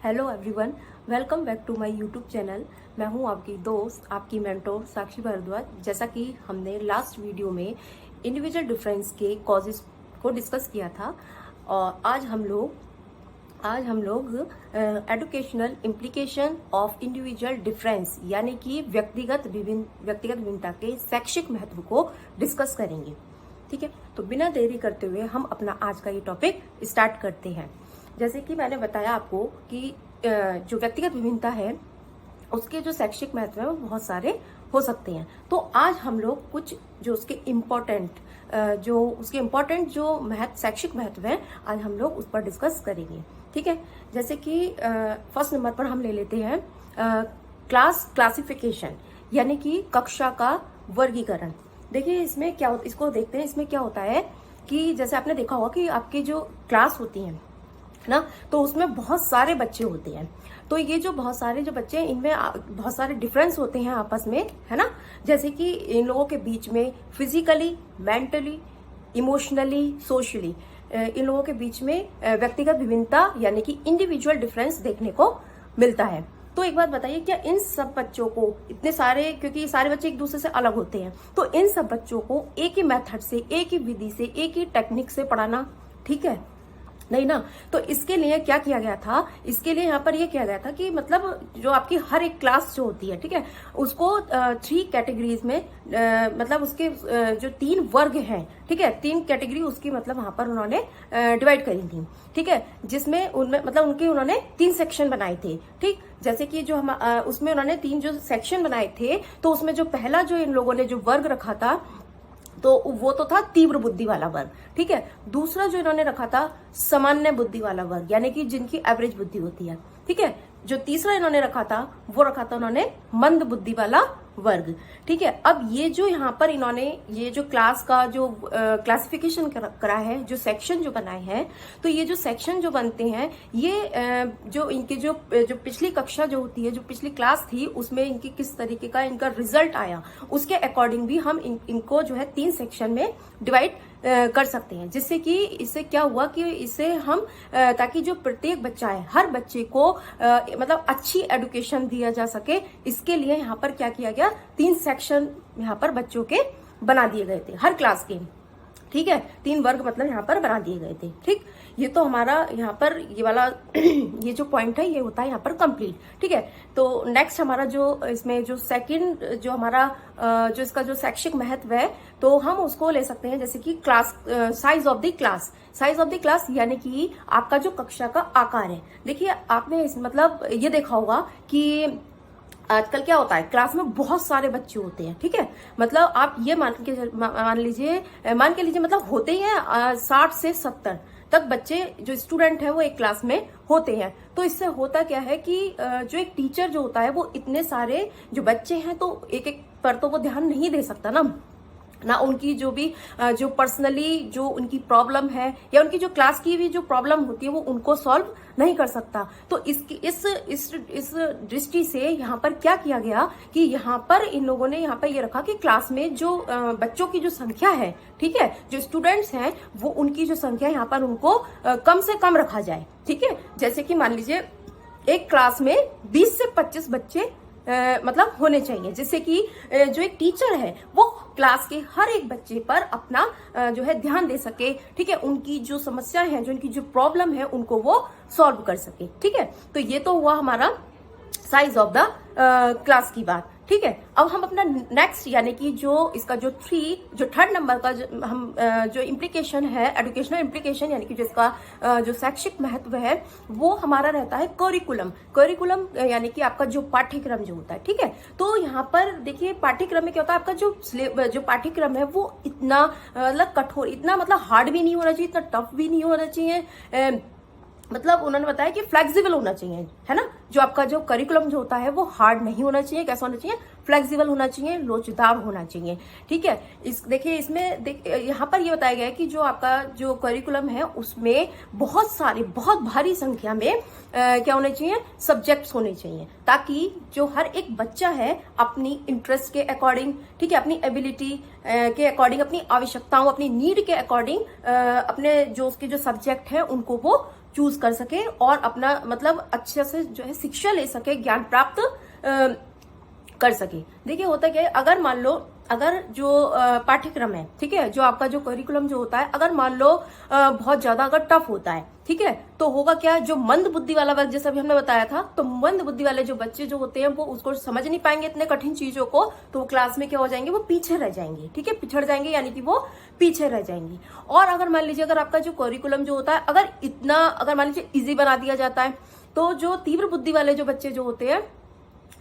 Hello everyone, welcome back to my YouTube channel. मैं हूं आपकी दोस्त, आपकी मेंटोर साक्षी भारद्वाज। जैसा कि हमने लास्ट वीडियो में इंडिविजुअल डिफरेंस के कॉजेस को डिस्कस किया था और आज हम लोग educational implication of individual difference यानी कि व्यक्तिगत भिन्नता के शैक्षिक महत्व को डिस्कस करेंगे। ठीक है, तो बिना देरी करते हुए हम अपना आज का ये टॉपिक स्टार्ट करते हैं। जैसे कि मैंने बताया आपको कि जो व्यक्तिगत विभिन्नता है उसके जो शैक्षिक महत्व है वो बहुत सारे हो सकते हैं। तो आज हम लोग कुछ जो उसके इम्पोर्टेंट जो शैक्षिक महत्व है आज हम लोग उस पर डिस्कस करेंगे। ठीक है, जैसे कि फर्स्ट नंबर पर हम ले लेते हैं क्लासिफिकेशन यानी कि कक्षा का वर्गीकरण। देखिए इसमें क्या इसको देखते हैं। इसमें क्या होता है कि जैसे आपने देखा होगा कि आपकी जो क्लास होती है ना, तो उसमें बहुत सारे बच्चे होते हैं। तो ये जो बहुत सारे जो बच्चे हैं इनमें बहुत सारे डिफरेंस होते हैं आपस में, है ना। जैसे कि इन लोगों के बीच में फिजिकली, मेंटली, इमोशनली, सोशली इन लोगों के बीच में व्यक्तिगत विभिन्नता यानी कि इंडिविजुअल डिफरेंस देखने को मिलता है। तो एक बात बताइए, क्या इन सब बच्चों को इतने सारे, क्योंकि सारे बच्चे एक दूसरे से अलग होते हैं, तो इन सब बच्चों को एक ही मेथड से, एक ही विधि से, एक ही टेक्निक से पढ़ाना ठीक है? नहीं ना। तो इसके लिए क्या किया गया था, इसके लिए यहाँ पर ये किया गया था कि मतलब जो आपकी हर एक क्लास जो होती है, ठीक है, उसको 3 कैटेगरीज में मतलब उसके जो 3 वर्ग हैं, ठीक है, 3 कैटेगरी उसकी मतलब वहां पर उन्होंने डिवाइड करी थी। ठीक है, जिसमें उनमें मतलब उन्होंने 3 सेक्शन बनाए थे। ठीक, जैसे कि जो हम उसमें उन्होंने 3 जो सेक्शन बनाए थे, तो उसमें जो पहला जो इन लोगों ने जो वर्ग रखा था तो वो तो था तीव्र बुद्धि वाला वर्ग। ठीक है, दूसरा जो इन्होंने रखा था सामान्य बुद्धि वाला वर्ग यानी कि जिनकी एवरेज बुद्धि होती है। ठीक है, जो तीसरा इन्होंने रखा था वो रखा था उन्होंने मंद बुद्धि वाला वर्ग। ठीक है, अब ये जो यहाँ पर इन्होंने ये जो क्लास का जो क्लासिफिकेशन करा है, जो सेक्शन जो बनाए हैं, तो ये जो सेक्शन जो बनते हैं ये जो इनकी जो पिछली कक्षा जो होती है, जो पिछली क्लास थी उसमें इनकी किस तरीके का इनका रिजल्ट आया उसके अकॉर्डिंग भी हम इनको जो है 3 सेक्शन में डिवाइड कर सकते हैं। जिससे कि इससे क्या हुआ कि इससे हम ताकि जो प्रत्येक बच्चा है, हर बच्चे को मतलब अच्छी एडुकेशन दिया जा सके, इसके लिए यहाँ पर क्या किया गया, 3 सेक्शन यहाँ पर बच्चों के बना दिए गए थे हर क्लास के। ठीक है, 3 वर्ग मतलब यहाँ पर बना दिए गए थे। ठीक, ये तो हमारा यहाँ पर ये वाला ये जो पॉइंट है ये होता है यहाँ पर कंप्लीट। ठीक है, तो नेक्स्ट हमारा जो इसमें जो सेकंड जो हमारा जो इसका जो शैक्षिक महत्व है तो हम उसको ले सकते हैं जैसे कि class size of the class यानी कि आपका जो कक्षा का आकार है। देखिए आपने मतलब ये देखा होगा कि आजकल क्या होता है, क्लास में बहुत सारे बच्चे होते हैं। ठीक है, मतलब आप ये मान के लीजिए मतलब होते ही हैं 60 से 70 तक बच्चे जो स्टूडेंट है वो एक क्लास में होते हैं। तो इससे होता क्या है कि जो एक टीचर जो होता है वो इतने सारे जो बच्चे हैं तो एक पर तो वो ध्यान नहीं दे सकता ना उनकी जो भी जो पर्सनली जो उनकी प्रॉब्लम है या उनकी जो क्लास की भी जो प्रॉब्लम होती है वो उनको सॉल्व नहीं कर सकता। तो इस दृष्टि से यहाँ पर क्या किया गया कि यहाँ पर इन लोगों ने यहाँ पर ये रखा कि क्लास में जो बच्चों की जो संख्या है, ठीक है, जो स्टूडेंट्स हैं वो उनकी जो संख्या यहाँ पर उनको कम से कम रखा जाए। ठीक है, जैसे कि मान लीजिए एक क्लास में 20 से 25 बच्चे मतलब होने चाहिए, जिससे कि जो एक टीचर है वो क्लास के हर एक बच्चे पर अपना जो है ध्यान दे सके। ठीक है, उनकी जो समस्या है, जो उनकी जो प्रॉब्लम है उनको वो सॉल्व कर सके। ठीक है, तो ये तो हुआ हमारा साइज ऑफ द क्लास की बात। ठीक है, अब हम अपना नेक्स्ट यानी कि जो इसका जो थर्ड नंबर का जो इम्प्लीकेशन है, एजुकेशनल इम्प्लीकेशन यानी कि जिसका जो शैक्षिक महत्व है वो हमारा रहता है करिकुलम यानी कि आपका जो पाठ्यक्रम जो होता है। ठीक है, तो यहाँ पर देखिए पाठ्यक्रम में क्या होता है, आपका जो पाठ्यक्रम है वो इतना मतलब कठोर, इतना मतलब हार्ड भी नहीं होना चाहिए, इतना टफ भी नहीं होना चाहिए, मतलब उन्होंने बताया कि फ्लेक्सिबल होना चाहिए, है ना। जो आपका जो करिकुलम जो होता है वो हार्ड नहीं होना चाहिए, कैसा होना चाहिए, फ्लेक्सिबल होना चाहिए, लोचदार होना चाहिए। ठीक है, देखिए इसमें यहाँ पर ये बताया गया है कि जो आपका जो करिकुलम है उसमें बहुत भारी संख्या में क्या होने चाहिए, सब्जेक्ट्स होने चाहिए, ताकि जो हर एक बच्चा है अपनी इंटरेस्ट के अकॉर्डिंग, ठीक है, अपनी एबिलिटी के अकॉर्डिंग, अपनी आवश्यकताओं, अपनी नीड के अकॉर्डिंग अपने जो उसके जो सब्जेक्ट है उनको वो चूज कर सके और अपना मतलब अच्छे से जो है शिक्षा ले सके, ज्ञान प्राप्त कर सके। देखिए होता क्या है, अगर मान लो अगर जो पाठ्यक्रम है, ठीक है, जो आपका जो करिकुलम जो होता है, अगर मान लो बहुत ज्यादा अगर टफ होता है, ठीक है, तो होगा क्या, जो मंद बुद्धि वाला वर्ग जैसा भी हमने बताया था, तो मंद बुद्धि वाले जो बच्चे जो होते हैं वो उसको समझ नहीं पाएंगे इतने कठिन चीजों को, तो वो क्लास में क्या हो जाएंगे, वो पीछे रह जाएंगे, ठीक है, पिछड़ जाएंगे, यानी कि वो पीछे रह जाएंगे। और अगर मान लीजिए अगर आपका जो करिकुलम जो होता है अगर इतना अगर मान लीजिए इजी बना दिया जाता है, तो जो तीव्र बुद्धि वाले जो बच्चे जो होते हैं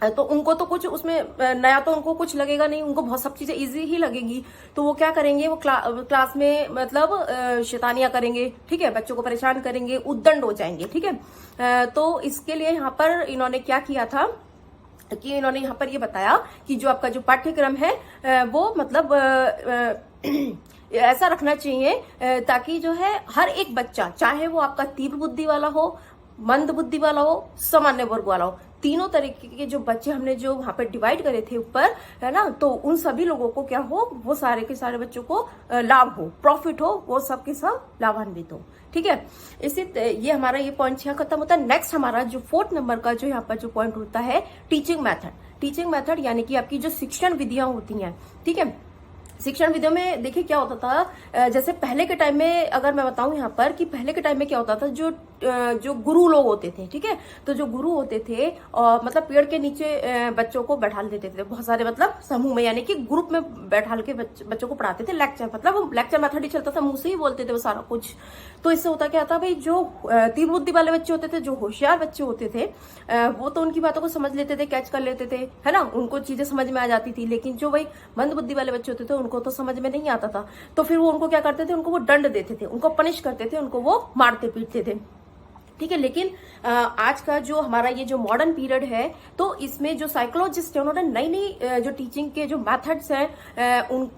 तो उनको तो कुछ उसमें नया तो उनको कुछ लगेगा नहीं, उनको बहुत सब चीजें इजी ही लगेंगी, तो वो क्या करेंगे, वो क्लास में मतलब शैतानियां करेंगे, ठीक है, बच्चों को परेशान करेंगे, उद्दंड हो जाएंगे, ठीक है। तो इसके लिए यहाँ पर इन्होंने क्या किया था कि इन्होंने यहाँ पर ये बताया कि जो आपका जो पाठ्यक्रम है वो मतलब ऐसा रखना चाहिए ताकि जो है हर एक बच्चा, चाहे वो आपका तीव्र बुद्धि वाला हो, मंद बुद्धि वाला हो, सामान्य वर्ग वाला हो, तीनों तरीके के जो बच्चे हमने जो वहां पर डिवाइड करे थे ऊपर, है ना, तो उन सभी लोगों को क्या हो, वो सारे के सारे बच्चों को लाभ हो, प्रॉफिट हो, वो सब के सब लाभान्वित हो, ठीक है। इसी ये हमारा ये पॉइंट यहाँ खत्म होता है। नेक्स्ट हमारा जो 4th नंबर का जो यहाँ पर जो पॉइंट होता है, टीचिंग मेथड। टीचिंग मेथड यानी कि आपकी जो शिक्षण विधियां होती हैं, ठीक है, शिक्षण विधियों में देखिए क्या होता था, जैसे पहले के टाइम में अगर मैं बताऊं यहाँ पर कि पहले के टाइम में क्या होता था, जो गुरु लोग होते थे, ठीक है, तो जो गुरु होते थे और मतलब पेड़ के नीचे बच्चों को बैठा देते थे बहुत सारे, मतलब समूह में, यानी कि ग्रुप में बैठा के बच्चों को पढ़ाते थे, लेक्चर, मतलब लेक्चर मेथड ही चलता था, मुंह से ही बोलते थे वो सारा कुछ। तो इससे होता क्या था भाई, जो तीव्र बुद्धि वाले बच्चे होते थे, जो होशियार बच्चे होते थे, वो तो उनकी बातों को समझ लेते थे, कैच कर लेते थे, है ना, उनको चीजें समझ में आ जाती थी। लेकिन जो भाई मंद बुद्धि वाले बच्चे होते थे उनको तो समझ में नहीं आता था, तो फिर वो उनको क्या करते थे, उनको वो दंड देते थे, उनको पनिश करते थे, उनको वो मारते पीटते थे, ठीक है। लेकिन आज का जो हमारा ये जो मॉडर्न पीरियड है, तो इसमें जो साइकोलॉजिस्ट है उन्होंने नई नई जो टीचिंग के जो मेथड्स हैं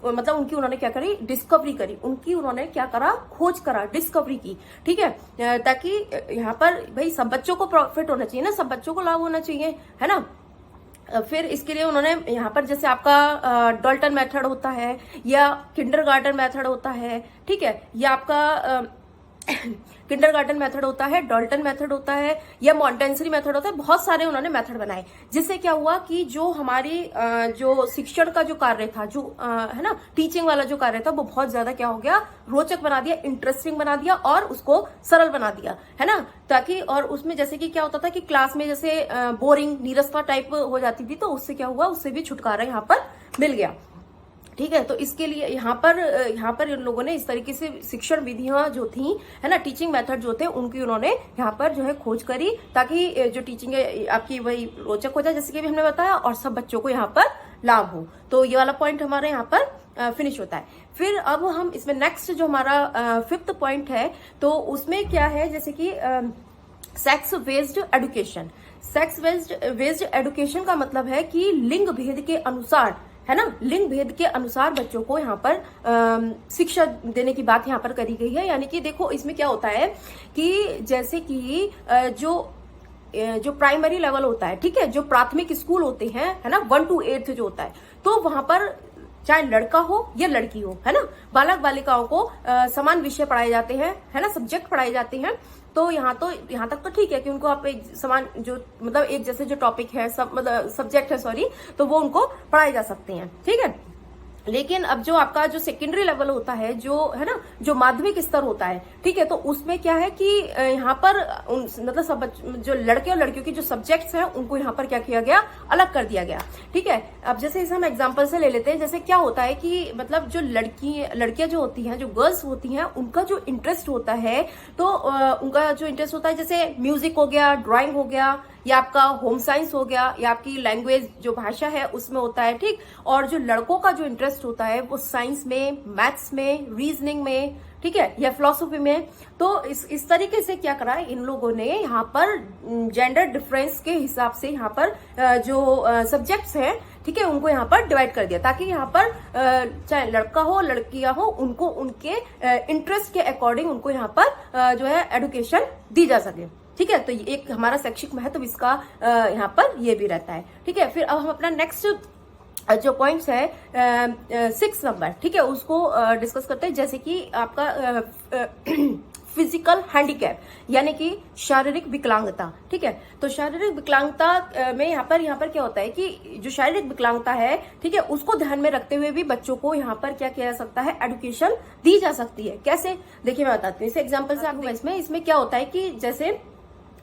मतलब उनकी उन्होंने क्या करी, डिस्कवरी करी, उनकी उन्होंने क्या करा, खोज करा, डिस्कवरी की, ठीक है, ताकि यहाँ पर भाई सब बच्चों को प्रॉफिट होना चाहिए ना, सब बच्चों को लाभ होना चाहिए, है ना। फिर इसके लिए उन्होंने यहाँ पर जैसे आपका डॉल्टन मेथड होता है या किंडरगार्टन मेथड होता है, ठीक है, या आपका किंडरगार्टन मेथड होता है, डॉल्टन मेथड होता है, या मॉन्टेसरी मेथड होता है, बहुत सारे उन्होंने मेथड बनाए, जिससे क्या हुआ कि जो हमारी जो शिक्षण का जो कार्य था, जो है ना टीचिंग वाला जो कार्य था, वो बहुत ज्यादा क्या हो गया, रोचक बना दिया, इंटरेस्टिंग बना दिया और उसको सरल बना दिया, है ना, ताकि और उसमें जैसे कि क्या होता था कि क्लास में जैसे बोरिंग नीरसता टाइप हो जाती थी, तो उससे क्या हुआ, उससे भी छुटकारा यहाँ पर मिल गया, ठीक है। तो इसके लिए यहाँ पर इन लोगों ने इस तरीके से शिक्षण विधियां जो थी, है ना, टीचिंग मेथड जो थे, उनकी उन्होंने यहाँ पर जो है खोज करी, ताकि जो टीचिंग है आपकी वही रोचक हो जाए, जैसे कि भी हमने बताया, और सब बच्चों को यहाँ पर लाभ हो। तो ये वाला पॉइंट हमारे यहाँ पर फिनिश होता है। फिर अब हम इसमें नेक्स्ट जो हमारा 5th पॉइंट है, तो उसमें क्या है, जैसे कि sex based education. Sex based education का मतलब है कि लिंग भेद के अनुसार, है ना, लिंग भेद के अनुसार बच्चों को यहाँ पर शिक्षा देने की बात यहाँ पर करी गई है। यानी कि देखो इसमें क्या होता है कि जैसे कि जो प्राइमरी लेवल होता है, ठीक है, जो प्राथमिक स्कूल होते हैं, है ना, 1 to 8 जो होता है, तो वहां पर चाहे लड़का हो या लड़की हो, है ना, बालक बालिकाओं को समान विषय पढ़ाए जाते हैं, है ना, सब्जेक्ट पढ़ाए जाते हैं। तो यहाँ तक तो ठीक है कि उनको आप एक समान जो मतलब एक जैसे जो टॉपिक है, सब मतलब सब्जेक्ट है, सॉरी, तो वो उनको पढ़ाए जा सकते हैं, ठीक है। लेकिन अब जो आपका जो सेकेंडरी लेवल होता है, जो है ना, जो माध्यमिक स्तर होता है, ठीक है, तो उसमें क्या है कि यहाँ पर मतलब सब जो लड़के और लड़कियों की जो सब्जेक्ट्स हैं, उनको यहाँ पर क्या किया गया, अलग कर दिया गया, ठीक है। अब जैसे इसे हम एग्जांपल से ले लेते हैं, जैसे क्या होता है कि मतलब जो लड़कियां जो होती हैं, जो गर्ल्स होती हैं, उनका जो इंटरेस्ट होता है, तो उनका जो इंटरेस्ट होता है, जैसे म्यूजिक हो गया, ड्राइंग हो गया, या आपका होम साइंस हो गया, या आपकी लैंग्वेज जो भाषा है उसमें होता है, ठीक। और जो लड़कों का जो इंटरेस्ट होता है वो साइंस में, मैथ्स में, रीजनिंग में, ठीक है, या फिलोसफी में। तो इस तरीके से क्या करा इन लोगों ने यहाँ पर जेंडर डिफरेंस के हिसाब से यहाँ पर जो सब्जेक्ट्स हैं, ठीक है, उनको यहाँ पर डिवाइड कर दिया, ताकि यहाँ पर चाहे लड़का हो लड़कियां हो, उनको उनके इंटरेस्ट के अकॉर्डिंग उनको यहाँ पर जो है एडुकेशन दी जा सके, ठीक है। तो एक हमारा शैक्षिक महत्व इसका यहाँ पर ये भी रहता है, ठीक है। फिर अब हम अपना नेक्स्ट जो पॉइंट्स है 6 नंबर, ठीक है, उसको डिस्कस करते हैं। जैसे कि आपका फिजिकल हैंडीकैप, यानी कि शारीरिक विकलांगता। ठीक है, तो शारीरिक विकलांगता में यहाँ पर क्या होता है कि जो शारीरिक विकलांगता है, ठीक है, उसको ध्यान में रखते हुए भी बच्चों को यहाँ पर क्या किया जा सकता है, एडुकेशन दी जा सकती है। कैसे, देखिए मैं बताती हूँ इस एग्जाम्पल से आपको। इसमें क्या होता है कि जैसे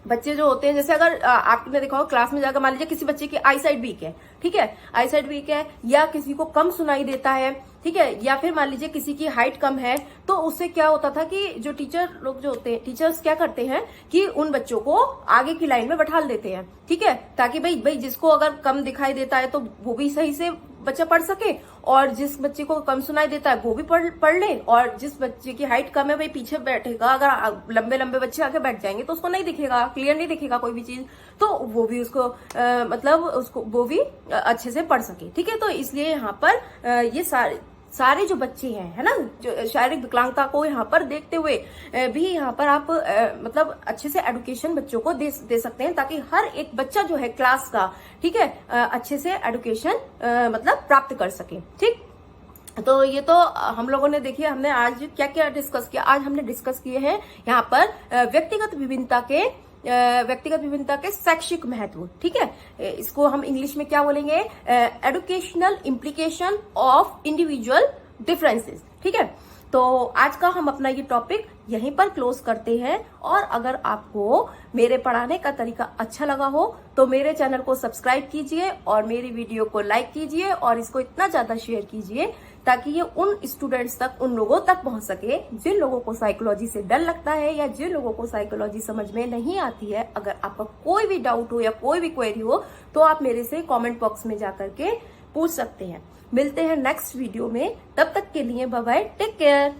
बच्चे जो होते हैं, जैसे अगर आपने देखा हो क्लास में जाकर मान लीजिए किसी बच्चे की आई साइड वीक है, ठीक है, आई साइड वीक है, या किसी को कम सुनाई देता है, ठीक है, या फिर मान लीजिए किसी की हाइट कम है, तो उससे क्या होता था कि जो टीचर लोग जो होते हैं, टीचर्स क्या करते हैं कि उन बच्चों को आगे की लाइन में बैठा देते हैं, ठीक है, ताकि भाई जिसको अगर कम दिखाई देता है तो वो भी सही से बच्चा पढ़ सके, और जिस बच्चे को कम सुनाई देता है वो भी पढ़ ले, और जिस बच्चे की हाइट कम है भाई पीछे बैठेगा, अगर लंबे लंबे बच्चे आगे बैठ जाएंगे तो उसको नहीं दिखेगा, क्लियर नहीं दिखेगा कोई भी चीज, तो वो भी उसको मतलब उसको वो भी अच्छे से पढ़ सके। ठीक है, तो इसलिए यहाँ पर ये सारे जो बच्चे हैं, है ना, जो शारीरिक विकलांगता को यहाँ पर देखते हुए भी यहाँ पर आप मतलब अच्छे से एडुकेशन बच्चों को दे सकते हैं, ताकि हर एक बच्चा जो है क्लास का, ठीक है, अच्छे से एडुकेशन मतलब प्राप्त कर सके। ठीक, तो ये तो हम लोगों ने देखिए, हमने आज क्या क्या डिस्कस किया। आज हमने डिस्कस किए हैं यहाँ पर व्यक्तिगत विभिन्नता के शैक्षिक महत्व। ठीक है, इसको हम इंग्लिश में क्या बोलेंगे, educational implication of individual differences. ठीक है, तो आज का हम अपना ये टॉपिक यहीं पर क्लोज करते हैं। और अगर आपको मेरे पढ़ाने का तरीका अच्छा लगा हो तो मेरे चैनल को सब्सक्राइब कीजिए और मेरी वीडियो को लाइक कीजिए और इसको इतना ज्यादा शेयर कीजिए ताकि ये उन स्टूडेंट्स तक, उन लोगों तक पहुंच सके जिन लोगों को साइकोलॉजी से डर लगता है या जिन लोगों को साइकोलॉजी समझ में नहीं आती है। अगर आपका कोई भी डाउट हो या कोई भी क्वेरी हो तो आप मेरे से कमेंट बॉक्स में जाकर के पूछ सकते हैं। मिलते हैं नेक्स्ट वीडियो में, तब तक के लिए बाय बाय, टेक केयर।